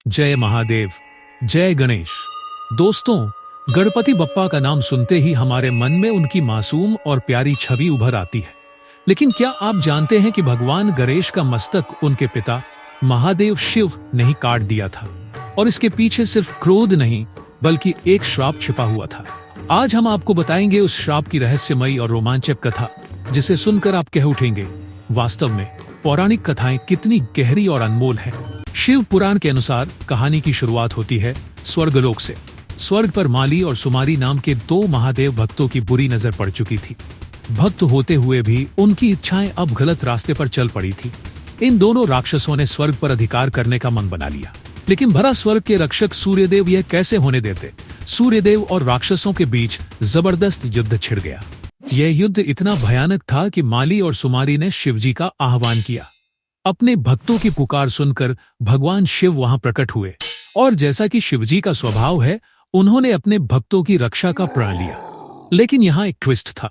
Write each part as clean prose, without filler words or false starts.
जय महादेव, जय गणेश। दोस्तों, गणपति बप्पा का नाम सुनते ही हमारे मन में उनकी मासूम और प्यारी छवि उभर आती है। लेकिन क्या आप जानते हैं कि भगवान गणेश का मस्तक उनके पिता महादेव शिव ने ही काट दिया था और इसके पीछे सिर्फ क्रोध नहीं बल्कि एक श्राप छिपा हुआ था। आज हम आपको बताएंगे उस श्राप की रहस्यमयी और रोमांचक कथा, जिसे सुनकर आप कह उठेंगे, वास्तव में पौराणिक कथाएं कितनी गहरी और अनमोल हैं। शिव पुराण के अनुसार कहानी की शुरुआत होती है स्वर्गलोक से। स्वर्ग पर माली और सुमारी नाम के दो महादेव भक्तों की बुरी नजर पड़ चुकी थी। भक्त होते हुए भी उनकी इच्छाएं अब गलत रास्ते पर चल पड़ी थी। इन दोनों राक्षसों ने स्वर्ग पर अधिकार करने का मन बना लिया, लेकिन भरा स्वर्ग के रक्षक सूर्यदेव यह कैसे होने देते। सूर्यदेव और राक्षसों के बीच जबरदस्त युद्ध छिड़ गया। यह युद्ध इतना भयानक था कि माली और सुमारी ने शिवजी का आह्वान किया। अपने भक्तों की पुकार सुनकर भगवान शिव वहां प्रकट हुए और जैसा कि शिवजी का स्वभाव है, उन्होंने अपने भक्तों की रक्षा का प्रण लिया। लेकिन यहाँ एक ट्विस्ट था।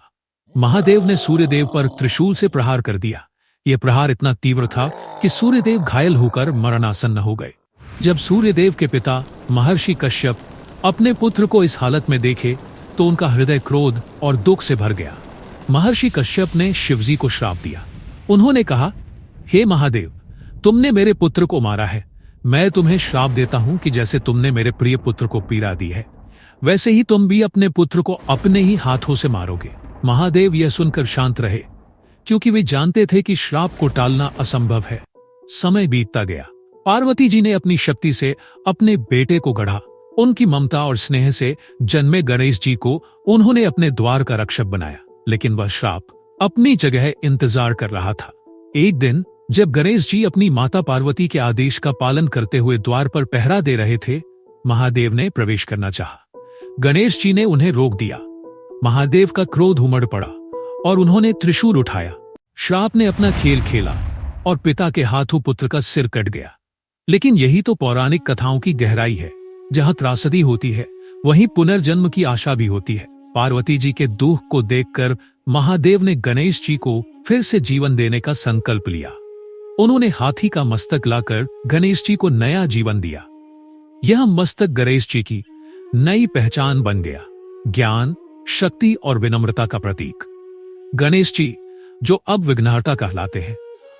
महादेव ने सूर्यदेव पर त्रिशूल से प्रहार कर दिया। यह प्रहार इतना तीव्र था कि सूर्यदेव घायल होकर मरणासन्न हो गए। जब सूर्यदेव के पिता महर्षि कश्यप अपने पुत्र को इस हालत में देखे तो उनका हृदय क्रोध और दुख से भर गया। महर्षि कश्यप ने शिवजी को श्राप दिया। उन्होंने कहा, हे महादेव, तुमने मेरे पुत्र को मारा है। मैं तुम्हें श्राप देता हूं कि जैसे तुमने मेरे प्रिय पुत्र को पीड़ा दी है, वैसे ही तुम भी अपने पुत्र को अपने ही हाथों से मारोगे। महादेव यह सुनकर शांत रहे, क्योंकि वे जानते थे कि श्राप को टालना असंभव है। समय बीतता गया। पार्वती जी ने अपनी शक्ति से अपने बेटे को गढ़ा। उनकी ममता और स्नेह से जन्मे गणेश जी को उन्होंने अपने द्वार का रक्षक बनाया। लेकिन वह श्राप अपनी जगह इंतजार कर रहा था। एक दिन जब गणेश जी अपनी माता पार्वती के आदेश का पालन करते हुए द्वार पर पहरा दे रहे थे, महादेव ने प्रवेश करना चाहा। गणेश जी ने उन्हें रोक दिया। महादेव का क्रोध उमड़ पड़ा और उन्होंने त्रिशूल उठाया। श्राप ने अपना खेल खेला और पिता के हाथों पुत्र का सिर कट गया। लेकिन यही तो पौराणिक कथाओं की गहराई है। जहां त्रासदी होती है, वहीं पुनर्जन्म की आशा भी होती है। पार्वती जी के दुख को देखकर महादेव ने गणेश जी को फिर से जीवन देने का संकल्प लिया। उन्होंने हाथी का मस्तक लाकर गणेश जी को नया जीवन दिया। यह मस्तक गणेश जी की नई पहचान बन गया, ज्ञान, शक्ति और विनम्रता का प्रतीक। गणेश जी, जो अब विघ्नहर्ता कहलाते हैं,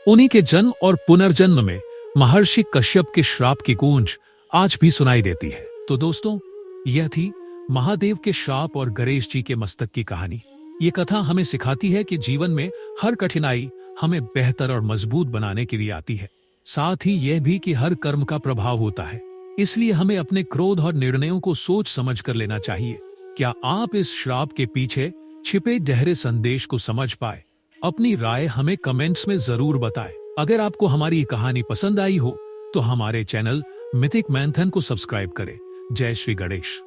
उन्हीं के जन्म और पुनर्जन्म में महर्षि कश्यप के श्राप की गूंज आज भी सुनाई देती है। तो दोस्तों, यह थी महादेव के श्राप और गणेश जी के मस्तक की कहानी। ये कथा हमें सिखाती है कि जीवन में हर कठिनाई हमें बेहतर और मजबूत बनाने के लिए आती है। साथ ही यह भी कि हर कर्म का प्रभाव होता है, इसलिए हमें अपने क्रोध और निर्णयों को सोच समझ कर लेना चाहिए। क्या आप इस श्राप के पीछे छिपे गहरे संदेश को समझ पाए? अपनी राय हमें कमेंट्स में जरूर बताएं। अगर आपको हमारी ये कहानी पसंद आई हो तो हमारे चैनल मिथिक मैंथन को सब्सक्राइब करें। जय श्री गणेश।